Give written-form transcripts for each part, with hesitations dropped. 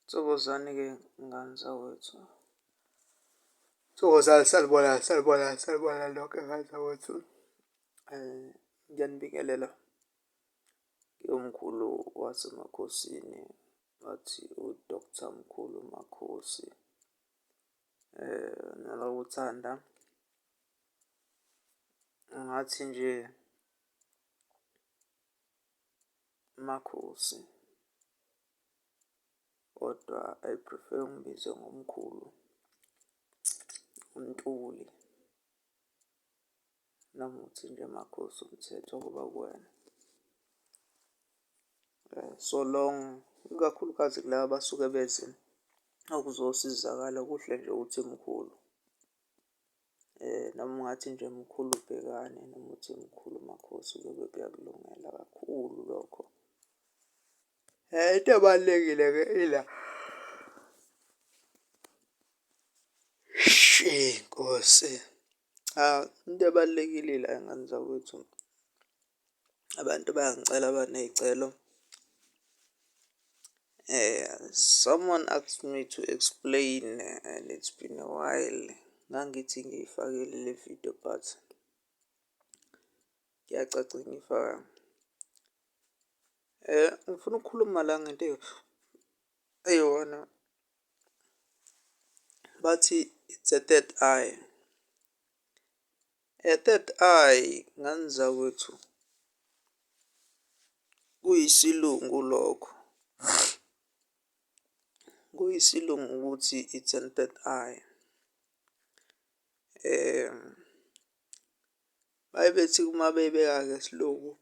Thokozani-ke ngani zawethu. Thokozani, sanibonani lonke ngani zawethu. Ngiyanibingelela ngiyomkhulu wasemakhosini bathi u-Dr. Mkhulumakhosi. Nalokuthanda ngathi nje Makhosi, kodwa I prefer ungibize ngomkhulu, uNtuli, noma uthi nje Makhosi umthetho kuba kuwena. So long, ikakhulukazi kulaba abasuke beze ukuzosizakala, kuhle nje uthi mkhulu. Noma ungathi nje mkhulu ubhekane, noma uthi mkhulu Makhosi, kuyobe kuyakulungela kakhulu lokho. Into ebalulekile-ke ila Nkosi. Into ebalulekile ila ngani zakwethu, abantu bayangicela baney'celo. Someone asked me to explain and it's been a while. Ngangithi ngiyifakile le video but kuyacaca ngiyifaka. Ngifuna ukukhuluma la ngento eyona bathi it's a third eye. A third eye ngani zakwethu kuyisilungu lokho. Kuyisilungu ukuthi it's a third eye. Bayebethi uma beyibeka-ke isilungu,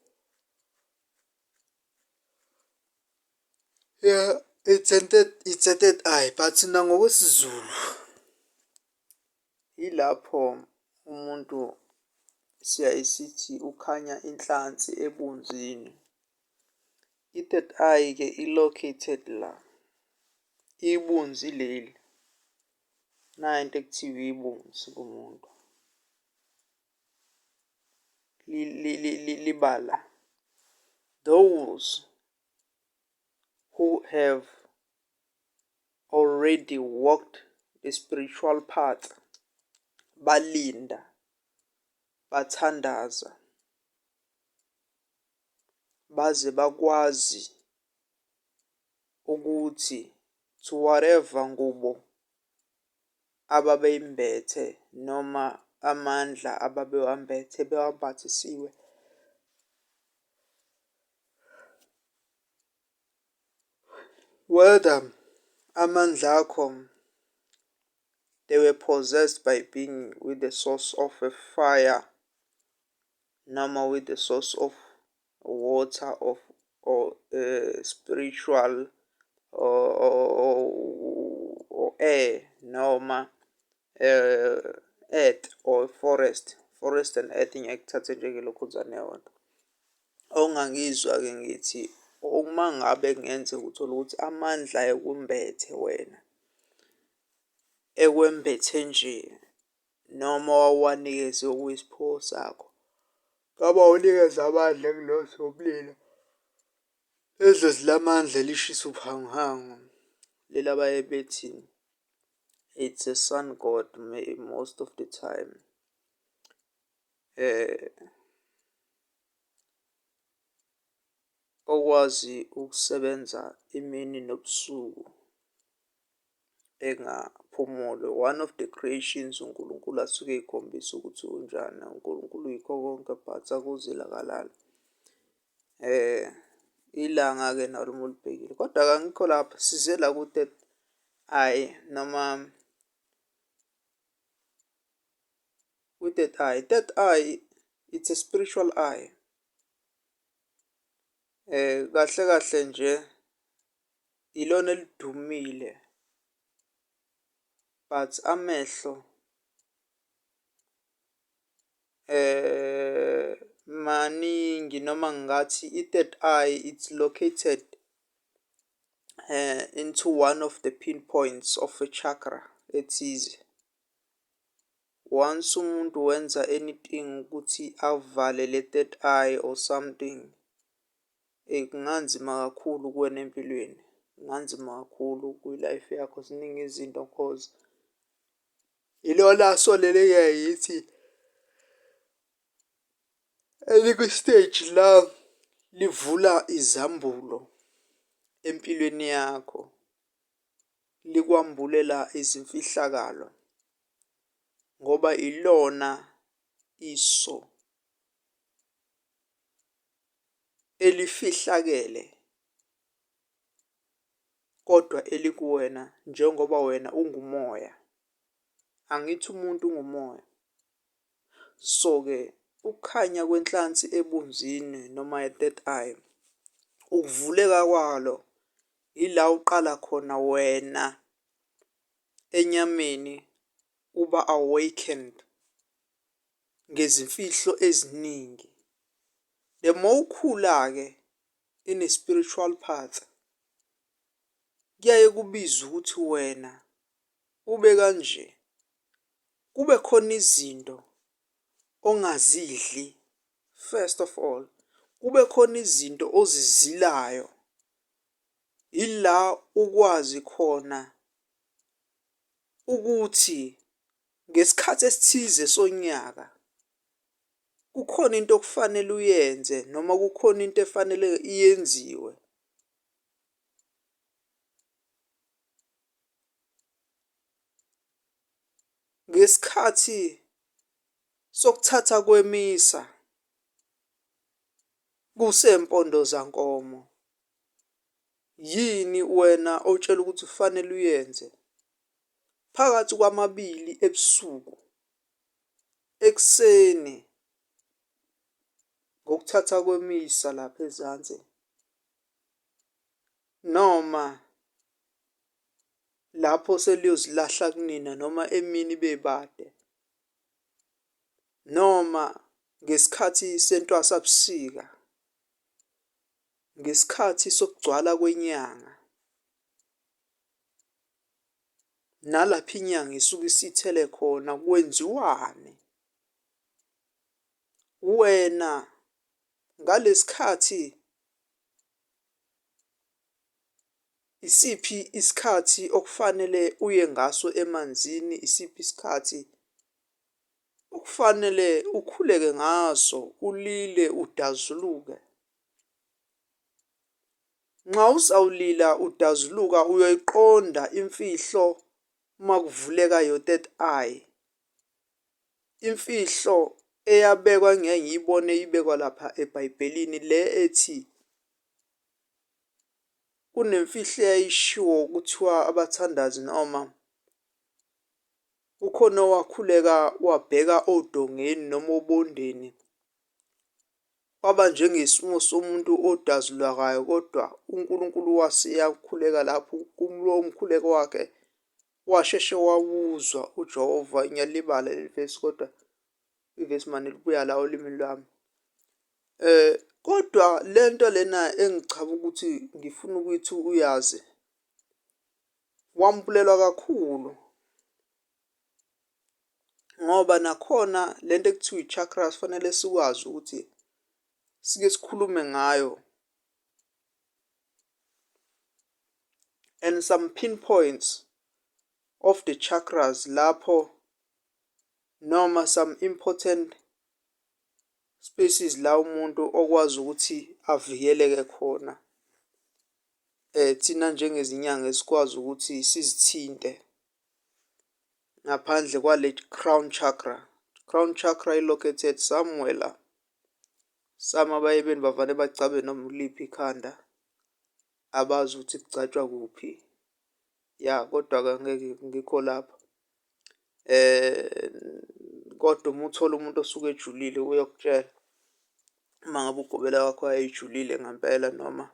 yeah, it's a third eye, but nangokwesiZulu yilapho umuntu siyaye sithi ukhanya inhlansi ebunzini. I-third eye-ke i-located la, ibunzi leli. Nayo into ekuthiwa ibunzi kumuntu. Libala. Those who have already walked the spiritual path, balinda, bathandaza, baze bakwazi ukuthi to whatever ngubo ababeyimbethe noma amandla ababewambethe bewambathisiwe, whether amandla akho they were possessed by being with the source of a fire, noma with the source of water or spiritual or air, noma earth or forest and earth ngiyakuthathe njengelokhuzane yona. Ongangizwa-ke ngithi uma ngabe kungenzeka uthole ukuthi amandla ekumbethe wena, ekwembethe nje noma wawanikeze okuyisipho sakho, ngaba unikeze amandla ekuloyo somlilo, edlozi lamandla lishisa ubuhanguhangu, leli abaye bethi it's a sun god most of the time. Okwazi ukusebenza imini nobusuku engaphumuli. One of the creations uNkulunkulu asuke ey'khombisa ukuthi unjani. uNkulunkulu yikho konke but akuzila kalala. Ilanga-ke nalo uma ulibhekile, kodwa-ke angikho lapho, size la ku-third eye noma with-third eye. Third eye, it's a spiritual eye. Kahle kahle nje ilona elidumile, but amehlo maningi, noma ngathi i-third eye it's located into one of the pinpoints of a chakra ethize. Once umuntu wenza anything ukuthi avale le third eye or something, kunganzima kakhulu kuwena empilweni. kunganzima kakhulu kwi-life yakho. Ziningi izinto cause ilona so leli-ke yithi elikwi-stage la livula izambulo empilweni yakho, likwambulela izimfihlakalo ngoba ilona iso elifihlakele kodwa elikuwena njengoba wena ungumoya. Angithi umuntu ungumoya. So-ke ukukhanya kwenhlansi ebunzini noma i-third eye, ukuvuleka kwalo ila uqala khona wena enyameni uba awakened ngezimfihlo eziningi. The more ukhula-ke in a spiritual path, kuyaye kubize ukuthi wena ube kanje. Kube khona izinto ongazidli first of all. Kube khona izinto ozizilayo. Ila ukwazi khona ukuthi ngesikhathi esithize sonyaka kukhona into okufanele uyenze noma kukhona into efanele iyenziwe. Ngesikhathi sokuthatha kwemisa kusempondo zankomo, yini wena otshela ukuthi kufanele uyenze? Phakathi kwamabili ebusuku, ekuseni, ngokuthatha kwemisa lapha ezansi, noma lapho seliyozilahla kunina noma emini bebade, noma ngesikhathi sentwasabusika, ngesikhathi sokugcwala kwenyanga, nalapho inyanga isuke isithele khona, kwenziwani? Wena ngalesikhathi isiphi isikhathi okufanele uye ngaso emanzini? Isiphi isikhathi okufanele ukhuleke ngaso, ulile udazuluke? Nxa uzawulila udazuluka uyoyiqonda imfihlo uma kuvuleka yo-third eye. Imfihlo eyabekwa ngeke ngiyibone ibekwa lapha eBhayibhelini le ethi kunemfihlo eyayishiwo kuthiwa abathandazi noma ukhona owakhuleka wabheka odongeni noma obondeni kwaba njengesimo somuntu odazulakayo, kodwa uNkulunkulu waseyakhuleka lapho kulowo mkhuleko wakhe washeshe wawuzwa uJehova. Ngiyalibala leli vesi kodwa ivesi manje libuya la olimini lwami. Kodwa lento lena engichaba ukuthi ngifuna ukuthi uyazi, wambulelwa kakhulu ngoba nakhona lento ekuthiwa i-chakras fanele sikwazi ukuthi sike sikhulume ngayo, and some pinpoints of the chakras lapho noma some important spaces la umuntu okwazi ukuthi avikeleke khona. Thina njengezinyanga esikwazi ukuthi sizithinte ngaphandle kwale crown chakra. Crown chakra i-located somewhere la. Some abayebeni bavane bacabe noma uliphi ikhanda, abazi ukuthi kucatshwa kuphi. Ya, kodwa-ke angeke ngikho lapho. Kodwa uma uthola umuntu osuke ejulile uyokutshela uma ngabe ugobela wakho wayejulile ngempela, noma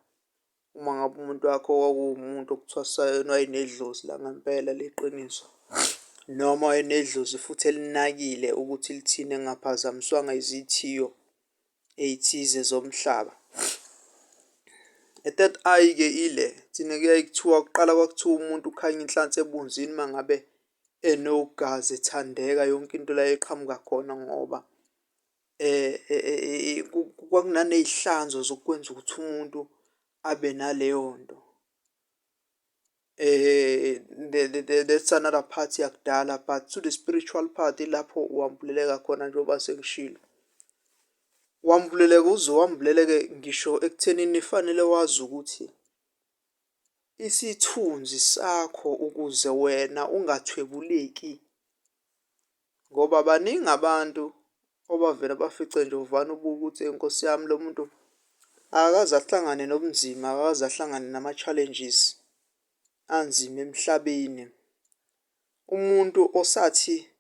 uma ngabe umuntu wakho kwakuwumuntu okuthwasisayo wayenedlozi la ngempela leqiniso, noma wayenedlozi futhi elinakile ukuthi lithini engaphazamiswanga izithiyo ey'thize zomhlaba. I-third eye-ke ile thina kuyaye kuthiwa kuqala kwakuthiwa umuntu ukhanya inhlansi ebunzini uma ngabe enogazi, ethandeka, yonke into la eqhamuka khona ngoba kwakunaney'hlanzo zokwenza ukuthi umuntu abe naleyo nto. That's another part yakudala, but to the spiritual part ilapho wambuleleka khona njengoba sengishilo. Wambuleleka uze wambuleleke ngisho ekuthenini fanele wazi ukuthi isithunzi sakho ukuze wena ungathwebuleki, ngoba baningi abantu obavela bafice nje uvana ubuka ukuthi Nkosi yami lo muntu akakaze ahlangane nobunzima, akakaze ahlangane nama-challenges anzima emhlabeni. Umuntu osathi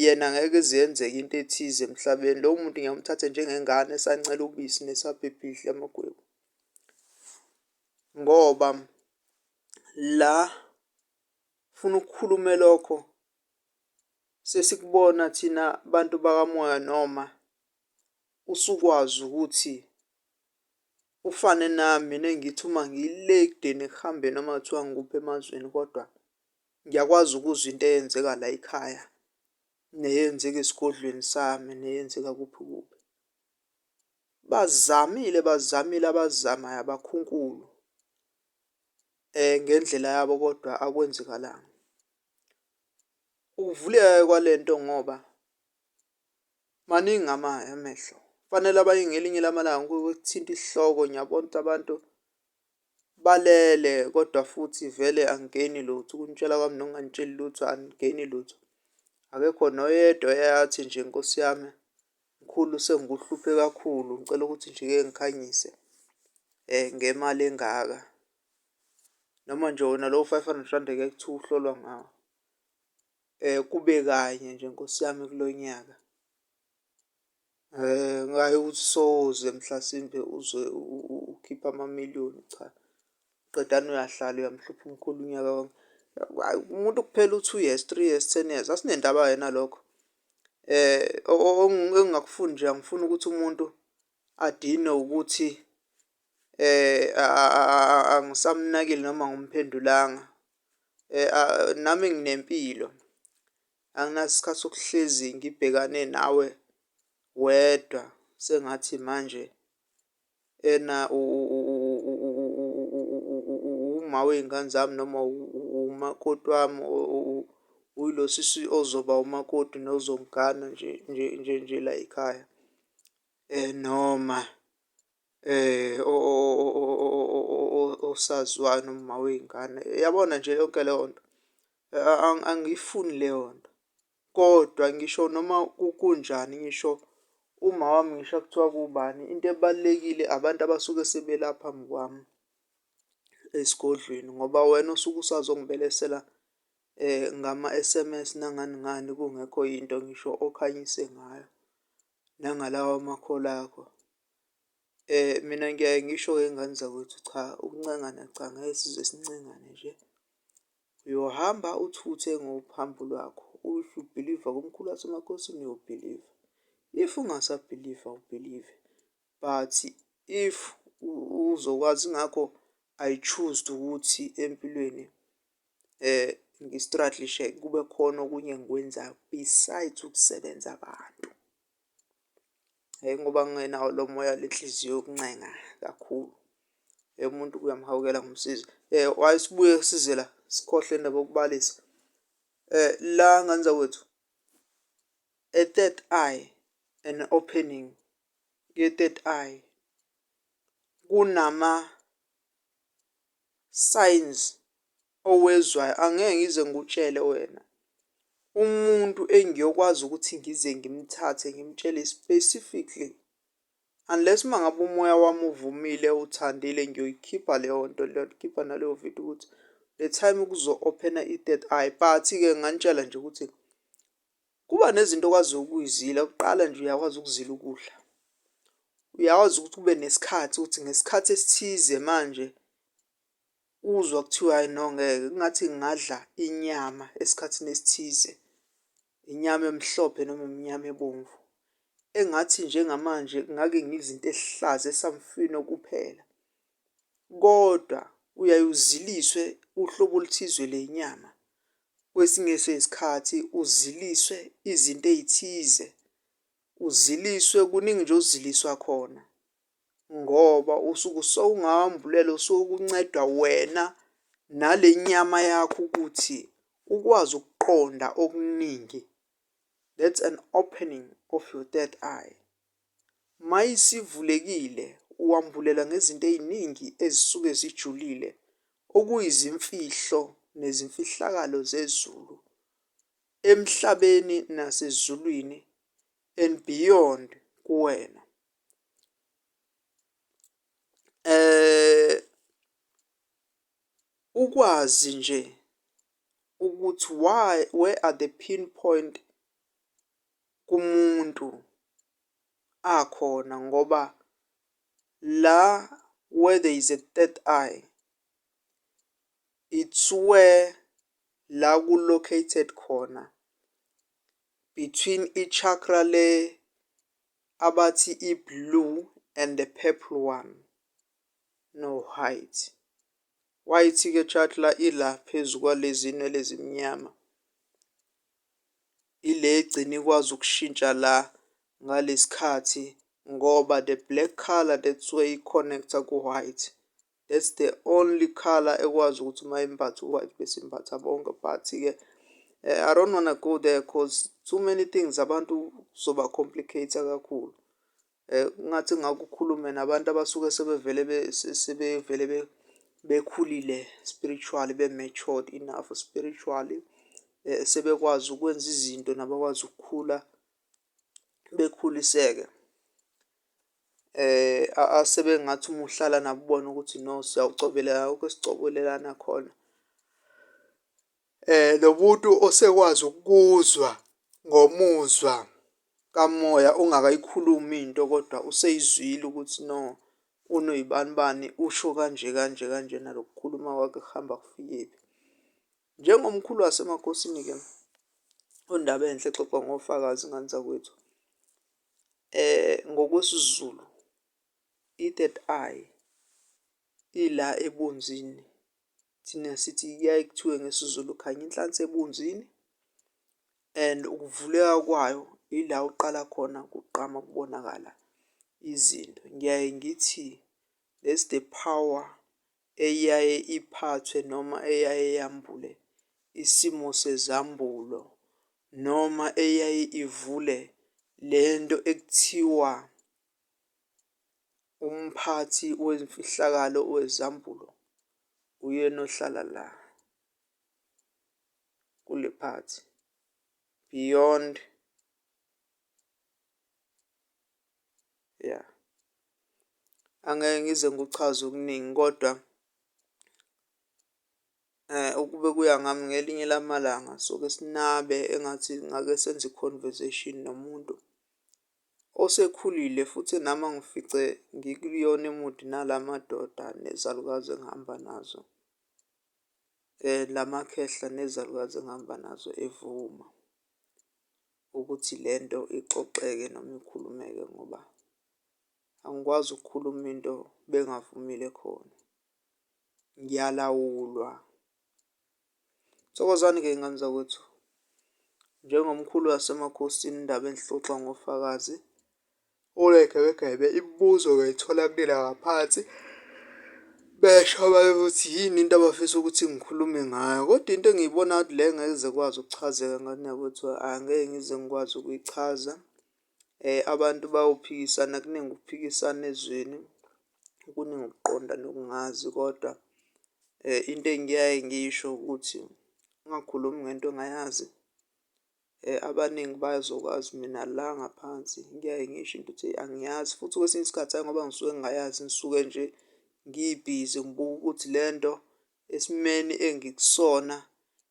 yena ngeke ziyenzeke into ethize emhlabeni, lowo muntu ngiyamthatha njengengane esancela ubisi nesabhebhidla amagwebu. Ngoba la funa ukukhulume lokho sesikubona thina bantu bakamoya, noma usukwazi ukuthi ufane nami. Mina engithi uma ngile ekudeni kuhambe noma kuthiwa ngikuphi emazweni, kodwa ngiyakwazi ukuzwa into eyenzeka la ekhaya, neyenzeka esigodlweni sami, neyenzeka kuphi kuphi. Bazamile abazamayo abakhunkulu ngendlela yabo, kodwa akwenzekalanga. Ukuvuleka kwale nto ngoba maningi amehlo. Kufanele abanye ngelinye lamalanga kuthinta isihloko, ngiyabona abantu balele kodwa futhi vele angigeni lutho. Ukuntshela kwami nokungantsheli lutho angigeni lutho. Akekho noyedwa oyathi nje Nkosi yami mkhulu sengikuhluphe kakhulu, ngicela ukuthi nje-ke ngikhanyise ngemali engaka, noma nje wona lowo 500 rand eke kuthiwa uhlolwa ngawo. Kube kanye nje Nkosi yami kulo nyaka. Ngayo ukuthi soze mhlasimpe uzwe ukhipha amamiliyoni, cha. Qedane uyahlala uyamhlupha umkhulu unyaka wonke. Umuntu kuphela u-2 years, 3 years, 10 years, asinendaba yena lokho. Engingakufuni nje, angifuni ukuthi umuntu adinwe ukuthi angisamnakile noma angimphendulanga. Nami nginempilo, anginaso isikhathi sokuhlezi ngibhekane nawe wedwa. Sengathi manje ena uma wey'ngane zami noma umakoti wami, uyilo sisi ozoba umakoti nozongigana nje la ekhaya, noma osaziwayo noma wey'ngane. Yabona nje yonke leyo nto angiyifuni leyo nto. Kodwa ngisho noma kunjani, ngisho uma wami ngisho kuthiwa kubani, into ebalulekile abantu abasuke sebela phambi kwami esigodlweni, ngoba wena usuke usazongibelesela ngama-S_M_S nangani ngani kungekho yinto ngisho okhanyise ngayo nangalawa makhola akho. Mina ngiyaye ngisho-ke ngane zakwethu, cha, ukuncengana cha, ngeke size sincengane nje. Uyohamba uthuthe ngohambo lwakho. If you believe kuMkhulu waseMakhosini, uyobhiliva. If ungasabhiliva, awubhilive. But if uzokwazi, ngakho I choose ukuthi empilweni ngi-establish-e kube khona okunye engikwenzayo besides ukusebenza abantu. Ngoba ngingenawo lo moya, le nhliziyo yokuncenga kakhulu. Umuntu uyamhawukela ngimsize. Sibuye size la, sikhohle indaba yokubalisa. La ngane zakwethu, a third eye, an opening ye-third eye, kunama-signs owezwayo. Angeke ngize ngikutshele wena. Umuntu engiyokwazi ukuthi ngize ngimthathe ngimtshele specifically, unless uma ngabe umoya wami uvumile uthandile, ngiyoyikhipha leyo nto leyo, khipha naleyo video ukuthi the time kuzo-open-a i-third eye. But-ke nganitshela nje ukuthi kuba nezinto okwaziyo ukuyizila. Okokuqala nje uyakwazi ukuzila ukudla. Uyakwazi ukuthi ube nesikhathi ukuthi ngesikhathi esithize manje uzwa kuthiwa hayi no, ngeke. Kungathi ngingadla inyama esikhathini esithize, inyama emhlophe noma inyama ebomvu, engathi njengamanje ngake ngidle izinto ezihlaza esamfino kuphela, kodwa uyaye uziliswe uhlobo oluthize lenyama. Kwesinye seyisikhathi uziliswe izinto ey'thize, uziliswe kuningi nje oziliswa khona, ngoba usuke sowungawambulela, usuke kuncedwa wena nale nyama yakho ukuthi ukwazi ukuqonda okuningi. That's an opening of your third eye. Mayisivulekile, uwambulela ngezinto ey'ningi ezisuke zijulile, okuyizimfihlo nezimfihlakalo zezulu, emhlabeni nasezulwini and beyond kuwena. Ukwazi nje ukuthi where are the pinpoint kumuntu akhona, ngoba la where there is a third eye, it's where la ku-located khona between i-chakra le abathi i-blue and the purple one, no white. White-ke chakra ila phezu kwalezi nwele ezimnyama, ile egcina ikwazi ukushintsha la ngalesikhathi, ngoba the black color that's where i-connecta ku-white. That's the only color ekwazi ukuthi uma imbatha u-white bese imbatha bonke. But-ke I don't wanna go there cause too many things abantu zoba complicate kakhulu. Ngathi ngakukhulume nabantu abasuke sebevele bekhulile spiritually, be-matured enough spiritually, sebekwazi ukwenza izinto nabakwazi ukukhula bekhuliseke. Asebengathi uma uhlala nabo ubona ukuthi no, siyawucobelelana, akukho esicobelelana khona. Nomuntu osekwazi ukuzwa ngomuzwa kamoya ungakayikhulumi into, kodwa useyizwile ukuthi no, unoyibanibani usho kanje kanje kanje, nalokukhuluma kwakhe kuhamba kufikephi. Njengomkhulu wasemakhosini-ke, undaba enhle exoxa ngofakazi ngani zakwethu. NgokwesiZulu, i-third eye ila ebunzini. Thina sithi kuyaye kuthiwe ngesiZulu khanya inhlansi ebunzini, and ukuvuleka kwayo ila uqala khona kuqama kubonakala izinto. Ngiyaye ngithi that's the power eyaye iphathwe noma eyaye yambule isimo sezambulo, noma eyaye ivule lento ekuthiwa umphathi wezimfihlakalo wezambulo, uyena ohlala la kule phathi beyond. Yeah, angeke ngize nguchaze okuningi, kodwa ukube kuya ngami ngelinye lamalanga soke sinabe engathi ngake senze i-conversation nomuntu osekhulile, futhi nami angifice ngikuyona imudi nala madoda nezalukazi engihamba nazo, lamakhehla nezalukazi engihamba nazo, evuma ukuthi lento ixoxeke noma ikhulumeke, ngoba angikwazi ukukhuluma into bengavumile khona, ngiyalawulwa. Thokozani-ke y'ngane zakwethu, njengomkhulu wasemakhosini, indaba engihloxa ngofakazi, ulegebegebe imibuzo ngayithola kunina ngaphansi, besho abantu ukuthi yini into abafisa ukuthi ngikhulume ngayo, kodwa into engiyibona ngathi le ngeke ize ikwazi ukuchazeka ngani yakwethu, angeke ngize ngikwazi ukuyichaza. Abantu bayophikisana, kuningi ukuphikisana ezweni, kuningi ukuqonda nokungazi, kodwa into engiyaye ngiyisho ukuthi ungakhulumi ngento ongayazi. Abaningi bazokwazi mina la ngaphansi ngiyaye ngisho into ukuthi angiyazi, futhi kwesinye isikhathi hhayi ngoba ngisuke ngingayazi, ngisuke nje ngibhizi ngibuka ukuthi le nto esimeni engikusona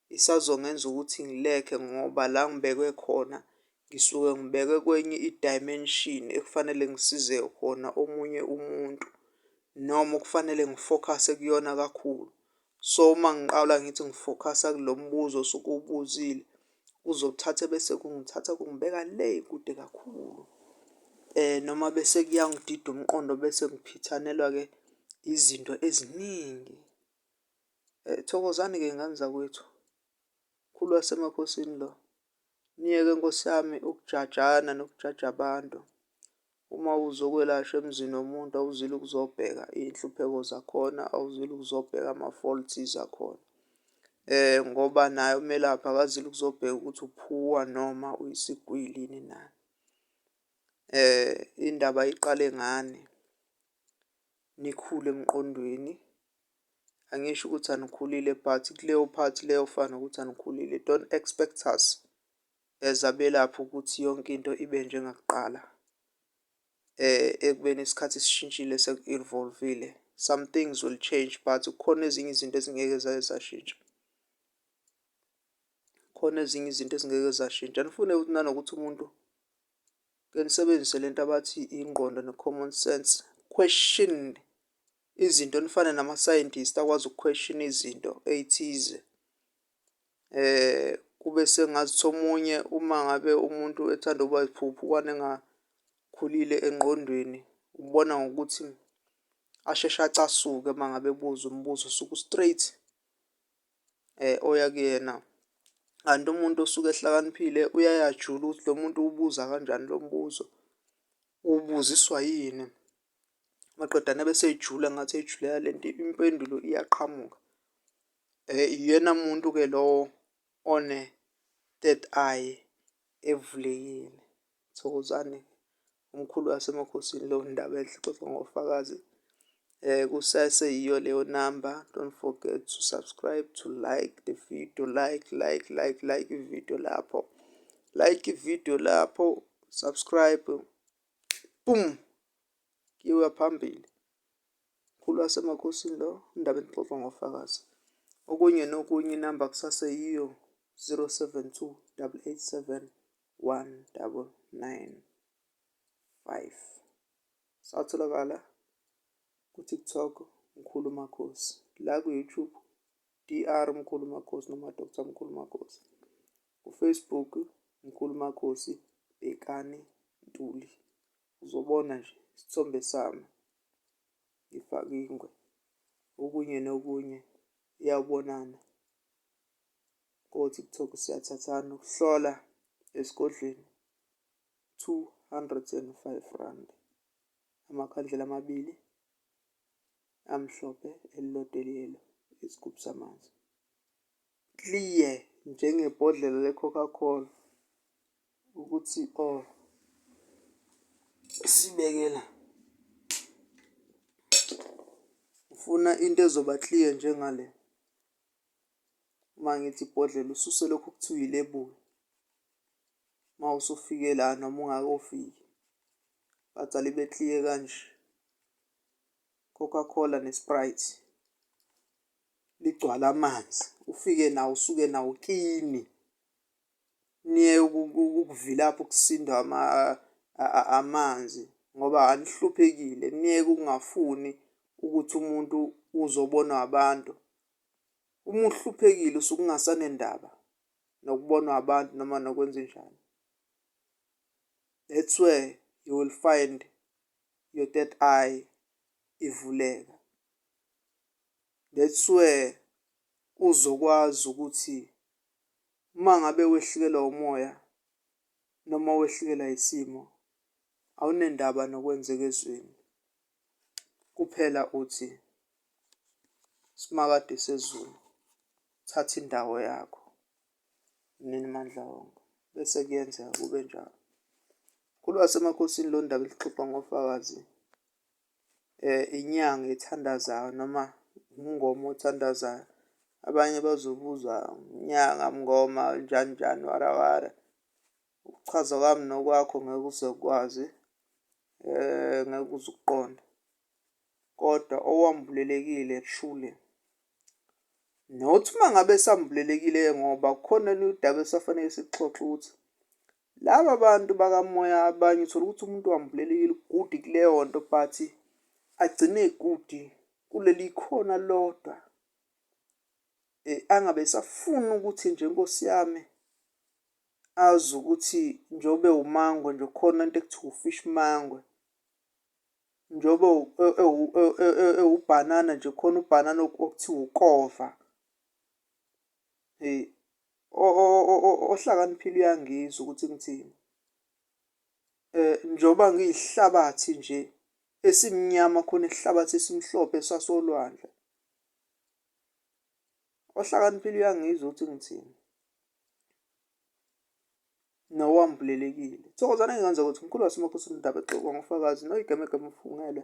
isazongenza ukuthi ngilekhe, ngoba la ngibekwe khona ngisuke ngibekwe kwenye i-dimension ekufanele ngisize khona omunye umuntu, noma okufanele ngifokhase kuyona kakhulu. So uma ngiqala ngithi ngifokhasa kulo mbuzo osuke uwubuzile, uzothatha bese kungithatha kungibeka le kude kakhulu, noma bese kuyangidida umqondo, bese ngiphithanelwa-ke izinto eziningi. Thokozani-ke y'ngane zakwethu, mkhulu wasemakhosini lo, niyeke Nkosi yami ukujajana nokujaja abantu, uma uzokwelashwa emzini womuntu awuzile ukuzobheka iy'nhlupheko zakhona, awuzile ukuzobheka ama-faulties akhona. Ngoba naye umelaphi akazile ukuzobheka ukuthi uphuwa noma uyisigwili yini na. Indaba iqale ngani, nikhule emqondweni. Angisho ukuthi anikhulile but kuleyo part leyo fana ukuthi anikhulile. Don't expect us as abelaphi ukuthi yonke into ibe njengakuqala. Ekubeni isikhathi sishintshile seku-evolve-ile. Some things will change but kukhona ezinye izinto ezingeke zaye zashintsha. Khona ezinye izinto ezingeke zashintsha. Anifune ukuthi nanokuthi umuntu ke nisebenzise lento abathi ingqondo ne-common sense. Question izinto nifane nama-scientist akwazi uku-question izinto ey'thize. Kube sengazithi omunye uma ngabe umuntu ethanda ukuba yiphuphu kwane engakhulile engqondweni, ubona ngokuthi asheshe acasuke uma ngabe ebuza umbuzo osuke u-straight oya kuyena. Kanti umuntu osuke ehlakaniphile uyayajula ukuthi lo muntu ubuza kanjani lo mbuzo, ubuziswa yini. Maqedane bese ejula ngathi ejulela lento impendulo iyaqhamuka. Iyena muntu-ke lowo one-third eye evulekile. Thokozani umkhulu wasemakhosini leyo ndaba enhle ixoxwa ngofakazi. Kusese yiyo leyo number. Don't forget to subscribe, to like the video, like ivideo lapho. Like ivideo lapho, subscribe. Boom! Kiwe phambili. Umkhulu wasemakhosini lo, indaba exoxwa ngofakazi. Okunye nokunye inamba kusase yiyo 072 887 1995. Satholakala ku-TikTok Mkhulumakhosi, la ku-YouTube DR Mkhulumakhosi noma Dr. Mkhulumakhosi. Ku-Facebook Mkhulumakhosi Bekani Ntuli. Uzobona nje isithombe sami ngifake ingwe. Okunye nokunye iyabonana. Ko-TikTok siyathathana ukuhlola esigodlweni 205 rand. Amakhandlela amabili amhlophe elilodwa eliyelo isigubhu samanzi. Clear njengebhodlela le-Coca-Cola ukuthi sibekela. Ufuna into ezoba clear njengale. Uma ngithi ibhodlela ususe lokhu kuthiwa ilebuli. Uma usufike la noma ungakofiki. Bathi alibe clear kanje. Coca-Cola ne-Sprite ligcwala amanzi. Ufike nawo usuke nawo kini. Niye ukuvilapha ukusinda amanzi ngoba anihluphekile. Niye ukungafuni ukuthi umuntu uzobonwa abantu. Uma uhluphekile usuke ungasanendaba nokubonwa abantu noma nokwenza njani. That's where you will find your third eye ivuleka. That's where uzokwazi ukuthi uma ngabe wehlikelwa umoya noma wehlikelwa isimo awunendaba nokwenzeka ezweni. Kuphela uthi simakade sezulu thatha indawo yakho. Ninimandla wonke bese kuyenzeka kube njalo. Umkhulu wasemakhosini lo ndaba elixoxwa ngofakazi. Inyanga ethandazayo noma umngoma othandazayo. Abanye bazobuza inyanga mngoma njani warawara. Ukuchaza kwami nokwakho ngeke uze ukwazi. Ngeke uze ukuqonda. Kodwa owambulelekile truly. Nothi uma ngabe sambulelekile ngoba kukhona udaba esafanele sikuxoxe ukuthi laba bantu bakamoya abanye uthola ukuthi umuntu wambulelekile good kuleyo nto but agcine good kuleli khona lodwa. Angabe safuna ukuthi nje Nkosi yami azi ukuthi njobe umango nje khona into ekuthiwa ufish mangwe. Njobe ubhanana nje khona ubhanana okuthiwa ukova. Ohlakaniphile uyangizwa ukuthi ngithini. Njengoba ngiyisihlabathi nje esimnyama khona isihlabathi esimhlophe sasolwandle. Ohlakaniphile uyangizwa ukuthi ngithini. Nowambulelekile. Thokozani engenza ukuthi Mkhulumakhosi indaba exoxwa ngofakazi noyigamegame mfungele.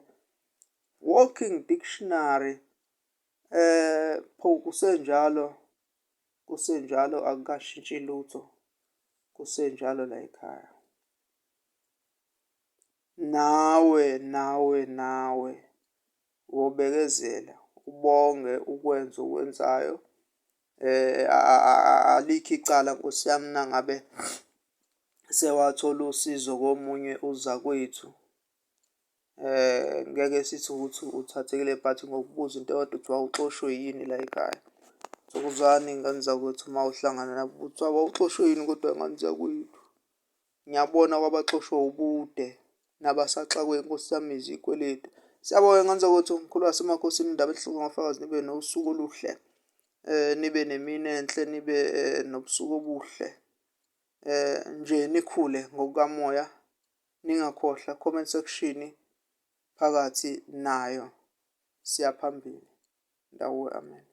Walking Dictionary. Pho kusenjalo akukashintshi lutho. Kusenjalo la ekhaya. Nawe wobekezela ubonge ukwenza okwenzayo. Alikho icala Nkosi yami nangabe sewathola usizo komunye uzakwethu. Ngeke sithi ukuthi uthathekile but ngokubuza into eyodwa uthi wawuxoshwe yini la ekhaya. Thokozani ngani zakwethu uma uhlangana nabo ukuthi wawuxoshwe yini kodwa ngani zakwethu. Ngiyabona kwabaxoshwe ubude nabasaxakwe Nkosi yami izikweletu. Siyabonga ngani zakwethu Mkhulumakhosi indaba exoxwa ngofakazi nibe nosuku oluhle. Nibe nemini enhle, nibe nobusuku obuhle. Nje nikhule ngokukamoya. Ningakhohlwa comment section phakathi nayo. Siya phambili. Ndawo amen.